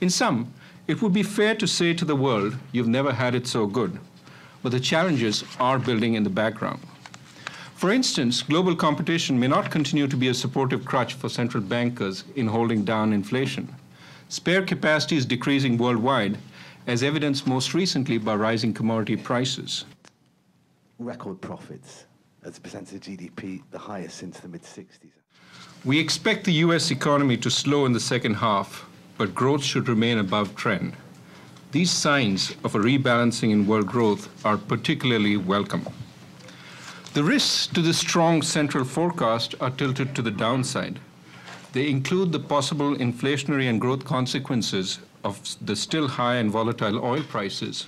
In sum, it would be fair to say to the world, you've never had it so good, but the challenges are building in the background. For instance, global competition may not continue to be a supportive crutch for central bankers in holding down inflation. Spare capacity is decreasing worldwide, as evidenced most recently by rising commodity prices. Record profits as a percentage of GDP, the highest since the mid-60s. We expect the US economy to slow in the second half, but growth should remain above trend. These signs of a rebalancing in world growth are particularly welcome. The risks to this strong central forecast are tilted to the downside. They include the possible inflationary and growth consequences of the still high and volatile oil prices,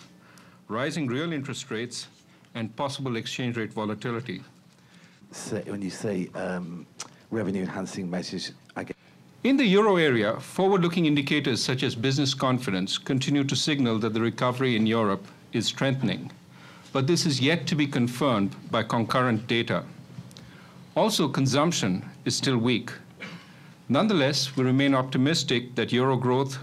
rising real interest rates, and possible exchange rate volatility. So when you say revenue-enhancing measures, in the euro area, forward-looking indicators such as business confidence continue to signal that the recovery in Europe is strengthening, but this is yet to be confirmed by concurrent data. Also, consumption is still weak. Nonetheless, we remain optimistic that euro growth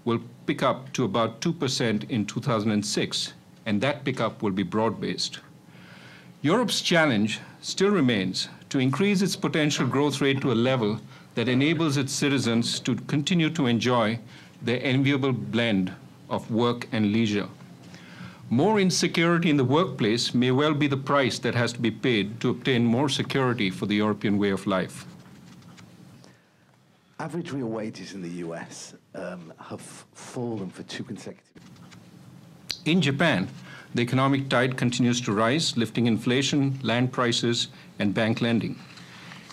will pick up to about 2% in 2006, and that pickup will be broad-based. Europe's challenge still remains to increase its potential growth rate to a level that enables its citizens to continue to enjoy their enviable blend of work and leisure. More insecurity in the workplace may well be the price that has to be paid to obtain more security for the European way of life. Average real wages in the US have fallen for 2 consecutive. In Japan, the economic tide continues to rise, lifting inflation, land prices, and bank lending.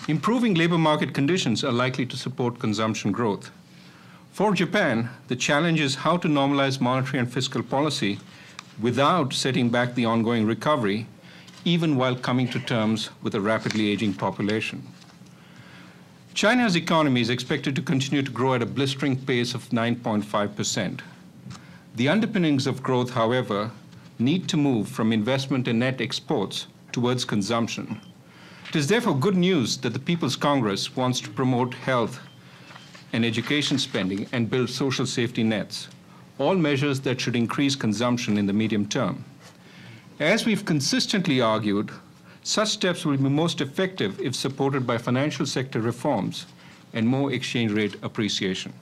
Improving labor market conditions are likely to support consumption growth. For Japan, the challenge is how to normalize monetary and fiscal policy without setting back the ongoing recovery, even while coming to terms with a rapidly aging population. China's economy is expected to continue to grow at a blistering pace of 9.5%. The underpinnings of growth, however, need to move from investment and net exports towards consumption. It is therefore good news that the People's Congress wants to promote health and education spending and build social safety nets, all measures that should increase consumption in the medium term. As we've consistently argued, such steps will be most effective if supported by financial sector reforms and more exchange rate appreciation.